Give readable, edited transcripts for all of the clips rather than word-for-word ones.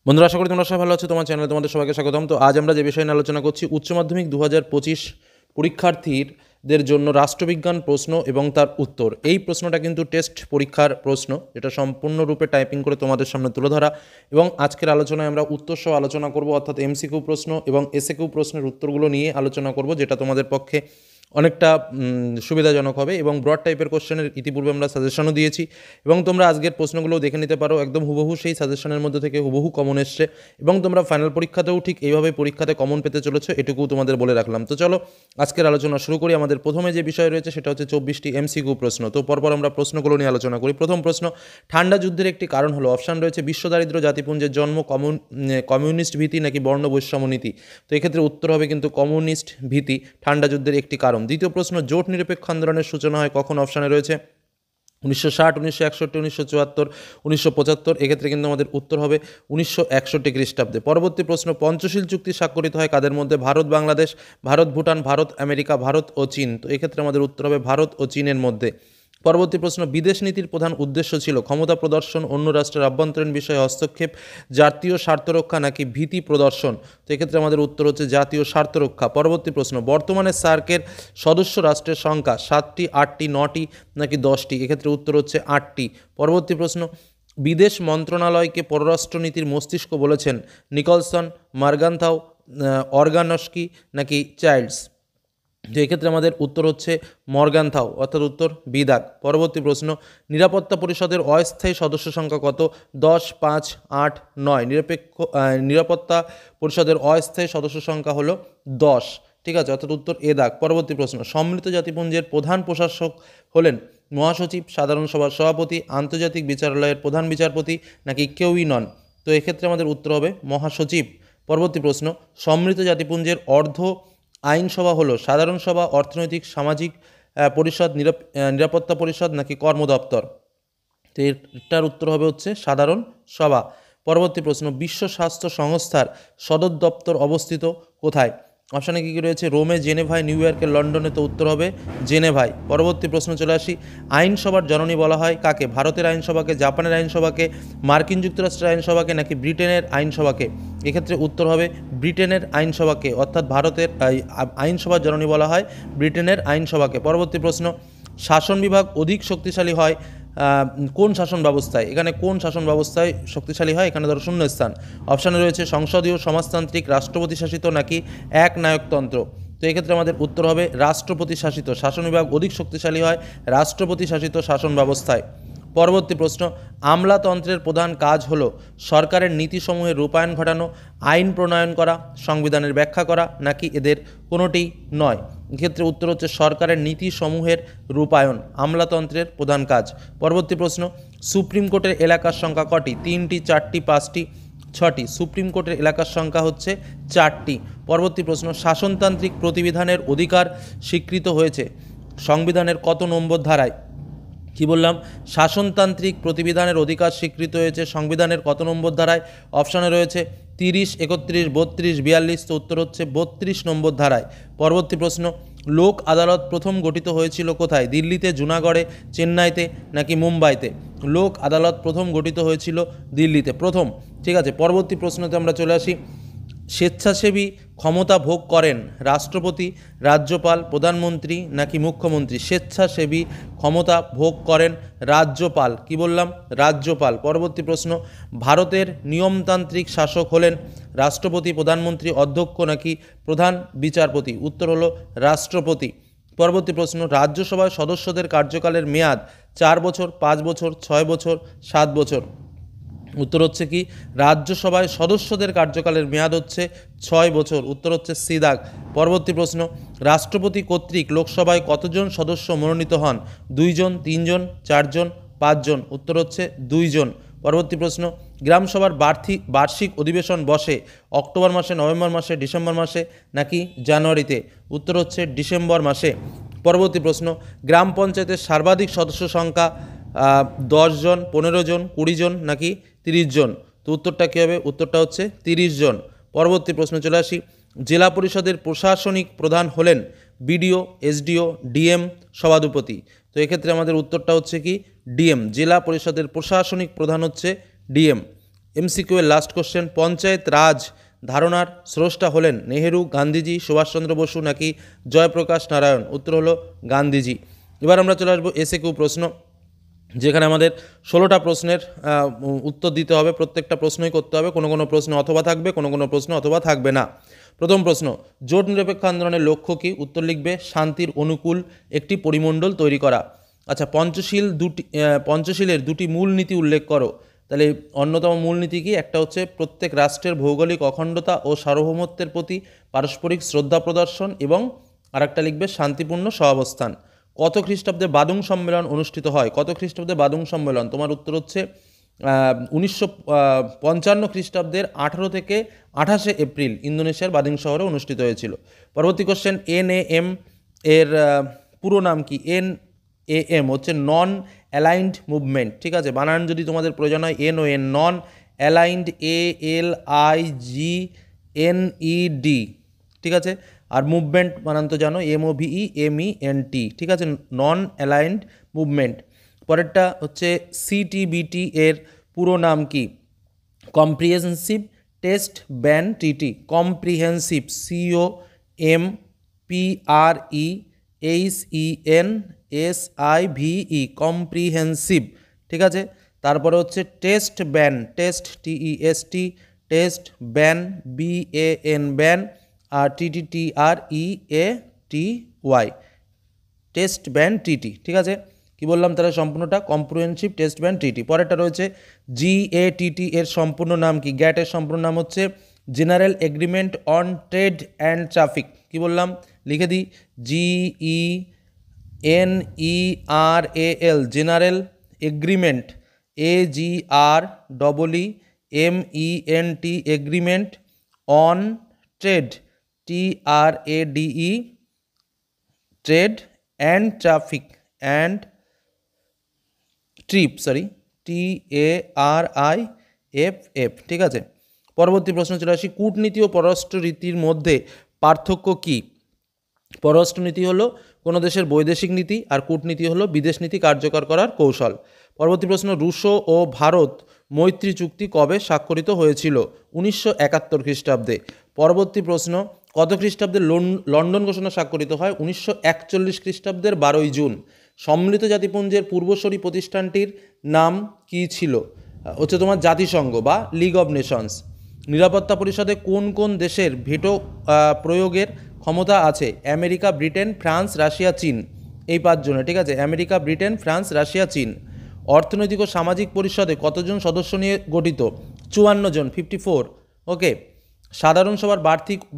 বন্ধুরা, আশা করি তোমরা সবাই ভালো আছো। তোমার চ্যানেলে তোমাদের সবাইকে স্বাগতম। তো আজ আমরা যে বিষয় নিয়ে আলোচনা করছি, উচ্চ মাধ্যমিক 2025 পরীক্ষার্থীদের জন্য রাষ্ট্রবিজ্ঞান প্রশ্ন এবং তার উত্তর। এই প্রশ্নটা কিন্তু টেস্ট পরীক্ষার প্রশ্ন, যেটা সম্পূর্ণরূপে টাইপিং করে তোমাদের সামনে তুলে ধরা। এবং আজকের আলোচনায় আমরা উত্তর সহ আলোচনা করব, অর্থাৎ এমসিকিউ প্রশ্ন এবং এসএকিউ প্রশ্নের উত্তরগুলো নিয়ে আলোচনা করব, যেটা তোমাদের পক্ষে অনেকটা সুবিধাজনক হবে। এবং ব্রড টাইপের কোশ্চেনের ইতিপূর্বে আমরা সাজেশনও দিয়েছি, এবং তোমরা আজকের প্রশ্নগুলোও দেখে নিতে পারো। একদম হুবহু সেই সাজেশনের মধ্যে থেকে হুবহু কমন এসছে, এবং তোমরা ফাইনাল পরীক্ষাতেও ঠিক এইভাবে পরীক্ষাতে কমন পেতে চলেছো, এটুকু তোমাদের বলে রাখলাম। তো চলো আজকের আলোচনা শুরু করি। আমাদের প্রথমে যে বিষয় রয়েছে সেটা হচ্ছে 24টি এমসিকিউ প্রশ্ন। তো পরপর আমরা প্রশ্নগুলো নিয়ে আলোচনা করি। প্রথম প্রশ্ন, ঠান্ডা যুদ্ধের একটি কারণ হলো, অপশান রয়েছে বিশ্ব দারিদ্র জাতিপুঞ্জের জন্ম, কমিউনিস্ট ভীতি নাকি বর্ণ বৈষম্য নীতি। তো এক্ষেত্রে উত্তর হবে কিন্তু কমিউনিস্ট ভীতি ঠান্ডা যুদ্ধের একটি কারণ। দ্বিতীয় প্রশ্ন, জোট নিরপেক্ষ আন্দোলনের সূচনা হয় কখন? অপশানে রয়েছে 1960, 1961, 1974, 1975। এক্ষেত্রে কিন্তু আমাদের উত্তর হবে 1961 খ্রিস্টাব্দে। পরবর্তী প্রশ্ন, পঞ্চশীল চুক্তি স্বাক্ষরিত হয় কাদের মধ্যে? ভারত বাংলাদেশ, ভারত ভুটান, ভারত আমেরিকা, ভারত ও চীন। তো এক্ষেত্রে আমাদের উত্তর হবে ভারত ও চীনের মধ্যে। পরবর্তী প্রশ্ন, বিদেশ নীতির প্রধান উদ্দেশ্য ছিল ক্ষমতা প্রদর্শন, অন্য রাষ্ট্রের আভ্যন্তরীণ বিষয়ে হস্তক্ষেপ, জাতীয় স্বার্থ রক্ষা নাকি ভীতি প্রদর্শন? তো এক্ষেত্রে আমাদের উত্তর হচ্ছে জাতীয় স্বার্থ রক্ষা। পরবর্তী প্রশ্ন, বর্তমানে সার্কের সদস্য রাষ্ট্রের সংখ্যা 7টি, 8টি, 9টি নাকি 10টি? এক্ষেত্রে উত্তর হচ্ছে 8টি। পরবর্তী প্রশ্ন, বিদেশ মন্ত্রণালয়কে পররাষ্ট্রনীতির মস্তিষ্ক বলেছেন নিকলসন, মার্গানথাউ, অর্গানস্কি নাকি চাইল্ডস? তো এক্ষেত্রে আমাদের উত্তর হচ্ছে মর্গানথাউ, অর্থাৎ উত্তর বিদাগ। পরবর্তী প্রশ্ন, নিরাপত্তা পরিষদের অস্থায়ী সদস্য সংখ্যা কত? 10, 5, 8, 9। নিরাপত্তা পরিষদের অস্থায়ী সদস্য সংখ্যা হলো 10, ঠিক আছে, অর্থাৎ উত্তর এ দাগ। পরবর্তী প্রশ্ন, সম্মিলিত জাতিপুঞ্জের প্রধান প্রশাসক হলেন মহাসচিব, সাধারণ সভার সভাপতি, আন্তর্জাতিক বিচারালয়ের প্রধান বিচারপতি নাকি কেউই নন? তো এক্ষেত্রে আমাদের উত্তর হবে মহাসচিব। পরবর্তী প্রশ্ন, সম্মিলিত জাতিপুঞ্জের অর্ধ আইনসভা হলো সাধারণ সভা, অর্থনৈতিক সামাজিক পরিষদ, নিরাপত্তা পরিষদ নাকি কর্ম দপ্তর? তো এটার উত্তর হবে হচ্ছে সাধারণ সভা। পরবর্তী প্রশ্ন, বিশ্ব স্বাস্থ্য সংস্থার সদর দপ্তর অবস্থিত কোথায়? অপশানে কী কী রয়েছে? রোমে, জেনেভায়, নিউ ইয়র্কে, লন্ডনে। তো উত্তর হবে জেনেভায়। পরবর্তী প্রশ্ন চলে আসি, আইনসভার জননী বলা হয় কাকে? ভারতের আইনসভাকে, জাপানের আইনসভাকে, মার্কিন যুক্তরাষ্ট্রের আইনসভাকে নাকি ব্রিটেনের আইনসভাকে? এক্ষেত্রে উত্তর হবে ব্রিটেনের আইনসভাকে, অর্থাৎ ভারতের আইনসভার জননী বলা হয় ব্রিটেনের আইনসভাকে। পরবর্তী প্রশ্ন, শাসন বিভাগ অধিক শক্তিশালী হয় কোন শাসন ব্যবস্থায়? এখানে কোন শাসন ব্যবস্থায় শক্তিশালী হয়? এখানে ধরো শূন্যস্থান। অপশানে রয়েছে সংসদীয়, সমাজতান্ত্রিক, রাষ্ট্রপতি শাসিত নাকি একনায়কতন্ত্র? তো এক্ষেত্রে আমাদের উত্তর হবে রাষ্ট্রপতি শাসিত। শাসন বিভাগ অধিক শক্তিশালী হয় রাষ্ট্রপতি শাসিত শাসন ব্যবস্থায়। পরবর্তী প্রশ্ন, আমলাতন্ত্রের প্রধান কাজ হল সরকারের নীতিসমূহের রূপায়ণ ঘটানো, আইন প্রণয়ন করা, সংবিধানের ব্যাখ্যা করা নাকি এদের কোনোটিই নয়? এক্ষেত্রে উত্তর হচ্ছে সরকারের নীতিসমূহের রূপায়ণ আমলাতন্ত্রের প্রধান কাজ। পরবর্তী প্রশ্ন, সুপ্রিম কোর্টের এলাকার সংখ্যা কটি? 3টি, 4টি, 5টি, 6টি? সুপ্রিম কোর্টের এলাকার সংখ্যা হচ্ছে 4টি। পরবর্তী প্রশ্ন, শাসনতান্ত্রিক প্রতিবিধানের অধিকার স্বীকৃত হয়েছে সংবিধানের কত নম্বর ধারায়? কি বললাম? শাসনতান্ত্রিক প্রতিবিধানের অধিকার স্বীকৃত হয়েছে সংবিধানের কত নম্বর ধারায়? অপশানে রয়েছে 30, 31, 32, 42। তো উত্তর হচ্ছে 32 নম্বর ধারায়। পরবর্তী প্রশ্ন, লোক আদালত প্রথম গঠিত হয়েছিল কোথায়? দিল্লিতে, জুনাগড়ে, চেন্নাইতে নাকি মুম্বাইতে? লোক আদালত প্রথম গঠিত হয়েছিল দিল্লিতে, প্রথম, ঠিক আছে। পরবর্তী প্রশ্নতে আমরা চলে আসি, স্বেচ্ছাসেবী ক্ষমতা ভোগ করেন রাষ্ট্রপতি, রাজ্যপাল, প্রধানমন্ত্রী নাকি মুখ্যমন্ত্রী? স্বেচ্ছাসেবী ক্ষমতা ভোগ করেন রাজ্যপাল। কি বললাম? রাজ্যপাল। পরবর্তী প্রশ্ন, ভারতের নিয়মতান্ত্রিক শাসক হলেন রাষ্ট্রপতি, প্রধানমন্ত্রী, অধ্যক্ষ নাকি প্রধান বিচারপতি? উত্তর হলো রাষ্ট্রপতি। পরবর্তী প্রশ্ন, রাজ্যসভায় সদস্যদের কার্যকালের মেয়াদ 4 বছর, 5 বছর, 6 বছর, 7 বছর? উত্তর হচ্ছে কি? রাজ্যসভায় সদস্যদের কার্যকালের মেয়াদ হচ্ছে 6 বছর। উত্তর হচ্ছে সিদাগ। পরবর্তী প্রশ্ন, রাষ্ট্রপতি কর্তৃক লোকসভায় কতজন সদস্য মনোনীত হন? 2 জন, 3 জন, 4 জন, 5 জন? উত্তর হচ্ছে 2 জন। পরবর্তী প্রশ্ন, গ্রামসভার বার্ষিক অধিবেশন বসে অক্টোবর মাসে, নভেম্বর মাসে, ডিসেম্বর মাসে নাকি জানুয়ারিতে? উত্তর হচ্ছে ডিসেম্বর মাসে। পরবর্তী প্রশ্ন, গ্রাম পঞ্চায়েতের সর্বাধিক সদস্য সংখ্যা 10 জন, 15 জন, 20 জন নাকি 30 জন? তো উত্তরটা কী হবে? উত্তরটা হচ্ছে 30 জন। পরবর্তী প্রশ্ন চলে আসি, জেলা পরিষদের প্রশাসনিক প্রধান হলেন বিডিও, এসডিও, ডিএম, সভাধিপতি? তো এক্ষেত্রে আমাদের উত্তরটা হচ্ছে কি? ডিএম। জেলা পরিষদের প্রশাসনিক প্রধান হচ্ছে ডিএম। এমসিকিউ এর লাস্ট কোশ্চেন, পঞ্চায়েত রাজ ধারণার স্রষ্টা হলেন নেহেরু, গান্ধীজি, সুভাষচন্দ্র বসু নাকি জয়প্রকাশ নারায়ণ? উত্তর হলো গান্ধীজি। এবার আমরা চলে আসবো এসএকিউ প্রশ্ন, যেখানে আমাদের 16টা প্রশ্নের উত্তর দিতে হবে। প্রত্যেকটা প্রশ্নই করতে হবে, কোনো কোনো প্রশ্ন অথবা থাকবে, কোনো কোনো প্রশ্ন অথবা থাকবে না। প্রথম প্রশ্ন, জোট নিরপেক্ষ আন্দোলনের লক্ষ্য কী? উত্তর লিখবে শান্তির অনুকূল একটি পরিমণ্ডল তৈরি করা। আচ্ছা, পঞ্চশীলের দুটি মূল নীতি উল্লেখ করো। তাহলে অন্যতম মূলনীতি কি? একটা হচ্ছে প্রত্যেক রাষ্ট্রের ভৌগোলিক অখণ্ডতা ও সার্বভৌমত্বের প্রতি পারস্পরিক শ্রদ্ধা প্রদর্শন, এবং আরেকটা লিখবে শান্তিপূর্ণ সহাবস্থান। কত খ্রিস্টাব্দে বাদুং সম্মেলন অনুষ্ঠিত হয়? কত খ্রিস্টাব্দে বাদুং সম্মেলন? তোমার উত্তর হচ্ছে 1955 খ্রিস্টাব্দের 18 থেকে 28 এপ্রিল ইন্দোনেশিয়ার বাদিং শহরে অনুষ্ঠিত হয়েছিল। পরবর্তী কোশ্চেন, NAM এর পুরো নাম কি? NAM হচ্ছে নন অ্যালাইন্ড মুভমেন্ট, ঠিক আছে? বানান যদি তোমাদের প্রয়োজন হয়, NON, নন অ্যালাইন্ড, ALIGNED, ঠিক আছে? আর মুভমেন্ট বানান তো জানো, MOVEMENT, ঠিক আছে? Non aligned movement. পরেরটা হচ্ছে CTBT এর পুরো নাম কি? Comprehensive test ban treaty. Comprehensive, COMPREHENSIVE, comprehensive, ঠিক আছে? তারপরে হচ্ছে test ban, test TEST, test ban BAN, ban, আর TTTREATY, টেস্ট ব্যান ট্রিটি, ঠিক আছে? কি বললাম তাহলে সম্পূর্ণটা? Comprehensive test ban treaty. পরেরটা রয়েছে GATT এর সম্পূর্ণ নাম কি? গ্যাট এর সম্পূর্ণ নাম হচ্ছে general agreement on trade and traffic. কি বললাম? লিখে দিই, GENERAL, general agreement, AGREEMENT, agreement on trade, TRADE, trade and traffic, and trip, TARIFF, ঠিক আছে? পরবর্তী প্রশ্ন চলে আসি, কূটনীতি ও পররাষ্ট্রনীতির মধ্যে পার্থক্য কি? পররাষ্ট্রনীতি হলো কোনো দেশের বৈদেশিক নীতি, আর কূটনীতি হলো বিদেশ নীতি কার্যকর করার কৌশল। পরবর্তী প্রশ্ন, রুশো ও ভারত মৈত্রী চুক্তি কবে স্বাক্ষরিত হয়েছিল? 1971 খ্রিস্টাব্দে। পরবর্তী প্রশ্ন, কত খ্রিস্টাব্দে লন্ডন ঘোষণা স্বাক্ষরিত হয়? 1941 খ্রিস্টাব্দের 12ই জুন। সম্মিলিত জাতিপুঞ্জের পূর্বসূরি প্রতিষ্ঠানটির নাম কি ছিল? হচ্ছে তোমার জাতিসংঘ বা লিগ অব নেশনস। নিরাপত্তা পরিষদে কোন কোন দেশের ভেটো প্রয়োগের ক্ষমতা আছে? আমেরিকা, ব্রিটেন, ফ্রান্স, রাশিয়া, চীন। এই 5 জনের, ঠিক আছে? আমেরিকা, ব্রিটেন, ফ্রান্স, রাশিয়া, চীন। অর্থনৈতিক ও সামাজিক পরিষদে কতজন সদস্য নিয়ে গঠিত? 54 জন, 54। ওকে। সাধারণ সভার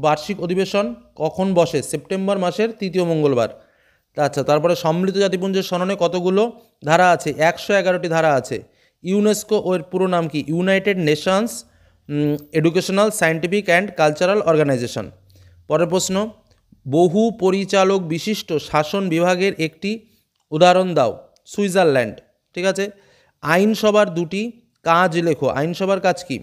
বার্ষিক অধিবেশন কখন বসে? সেপ্টেম্বর মাসের 3য় মঙ্গলবার। আচ্ছা, তারপরে সম্মিলিত জাতিপুঞ্জের সননে কতগুলো ধারা আছে? 111টি ধারা আছে। ইউনেস্কো এর পুরো নাম কি? United Nations Educational, Scientific and Cultural Organization. পরের প্রশ্ন, বহু পরিচালক বিশিষ্ট শাসন বিভাগের একটি উদাহরণ দাও। সুইজারল্যান্ড, ঠিক আছে? আইনসভার দুটি কাজ লেখো। আইনসভার কাজ কি?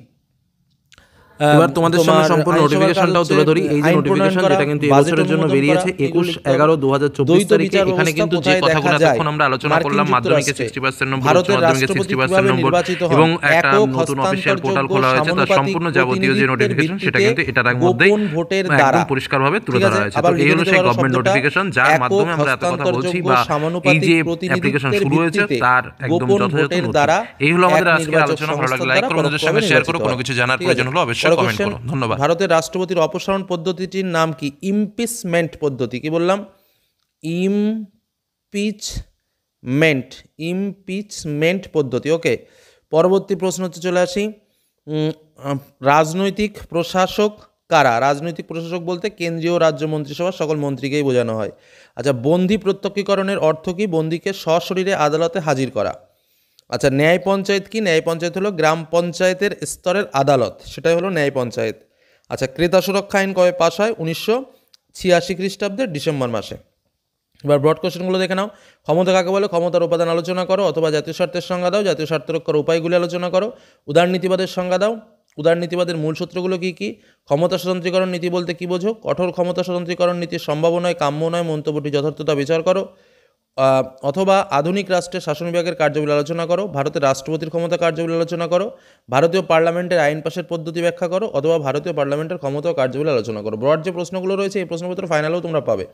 এবার তোমাদের সামনে সম্পূর্ণ নোটিফিকেশনটাও তুলে ধরি। এই যে নোটিফিকেশন, যেটা কিন্তু এই বছরের জন্য বেরিয়েছে 21/11/2024 তারিখে। এখানে কিন্তু যে কথাগুলো এখন আমরা আলোচনা করলাম, মাধ্যমিকে 60% নম্বর, উচ্চ মাধ্যমিকে 60% নম্বর, এবং একটা নতুন অফিসিয়াল পোর্টাল খোলা হয়েছে, তার সম্পূর্ণ যাবতীয় যে নোটিফিকেশন সেটা কিন্তু এটার মধ্যেই একদম পরিষ্কারভাবে তুলে ধরা হয়েছে। তো এই হলো সেই গভর্নমেন্ট নোটিফিকেশন, যার মাধ্যমে আমরা এত কথা বলছি, বা এই যে অ্যাপ্লিকেশন শুরু হয়েছে তার একদম যথাযথ নথি। এই হলো আমাদের আজকের আলোচনা। ভালো লাগলে লাইক করো, বন্ধুদের সঙ্গে শেয়ার করো, কোনো কিছু জানার প্রয়োজন হলো অবশ্যই কমেন্ট করো। ধন্যবাদ। ভারতের রাষ্ট্রপতির অপসারণ পদ্ধতিটির নাম কি? ইমপিচমেন্ট পদ্ধতি। কি বললাম? ইমপিচমেন্ট পদ্ধতি। ওকে। পরবর্তী প্রশ্ন হচ্ছে, চলে আসি, রাজনৈতিক প্রশাসক কারা? রাজনৈতিক প্রশাসক বলতে কেন্দ্রীয় রাজ্য মন্ত্রিসভার সকল মন্ত্রীকেই বোঝানো হয়। আচ্ছা, বন্দি প্রত্যক্ষীকরণের অর্থ কি? বন্দিকে সশরীরে আদালতে হাজির করা। আচ্ছা, ন্যায় পঞ্চায়েত কি? ন্যায় পঞ্চায়েত হলো গ্রাম পঞ্চায়েতের স্তরের আদালত, সেটাই হলো ন্যায় পঞ্চায়েত। আচ্ছা, ক্রেতা সুরক্ষা আইন কবে পাস হয়? 1986 খ্রিস্টাব্দের ডিসেম্বর মাসে। এবার ব্রড কোশ্চেনগুলো দেখে নাও। ক্ষমতা কাকে বলে? ক্ষমতার উপাদান আলোচনা করো, অথবা জাতীয় স্বার্থের সংজ্ঞা দাও, জাতীয় স্বার্থ রক্ষার উপায়গুলি আলোচনা করো। উদারনীতিবাদের সংজ্ঞা দাও, উদারনীতিবাদের মূল সূত্রগুলো কী কী? ক্ষমতা স্বতন্ত্রীকরণ নীতি বলতে কী বোঝো? কঠোর ক্ষমতা স্বতন্ত্রীকরণ নীতির সম্ভাবনায় কাম্য নয় মন্তব্যটি যথার্থতা বিচার করো। অথবা আধুনিক রাষ্ট্রের শাসন বিভাগের কার্যাবলী আলোচনা করো, ভারতের রাষ্ট্রপতির ক্ষমতা কার্যাবলী আলোচনা করো, ভারতীয় পার্লামেন্টের আইন পাশের পদ্ধতি ব্যাখ্যা করো, অথবা ভারতীয় পার্লামেন্টের ক্ষমতা ও কার্যাবলী আলোচনা করো। ব্রড যে প্রশ্নগুলো রয়েছে এই প্রশ্নপত্র ফাইনালেও তোমরা পাবে।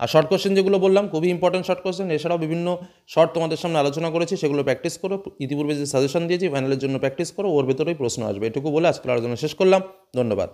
আর শর্ট কোশ্চেন যেগুলো বললাম খুবই ইম্পর্টেন্ট শর্ট কোশ্চেন, এছাড়াও বিভিন্ন শর্ট তোমাদের সামনে আলোচনা করেছি, সেগুলো প্র্যাকটিস করো। ইতিপূর্বে যে সাজেশন দিয়েছি ফাইনালের জন্য প্র্যাকটিস করো, ওর ভেতরেই প্রশ্ন আসবে। এটুকু বলে আজকের আলোচনা শেষ করলাম। ধন্যবাদ।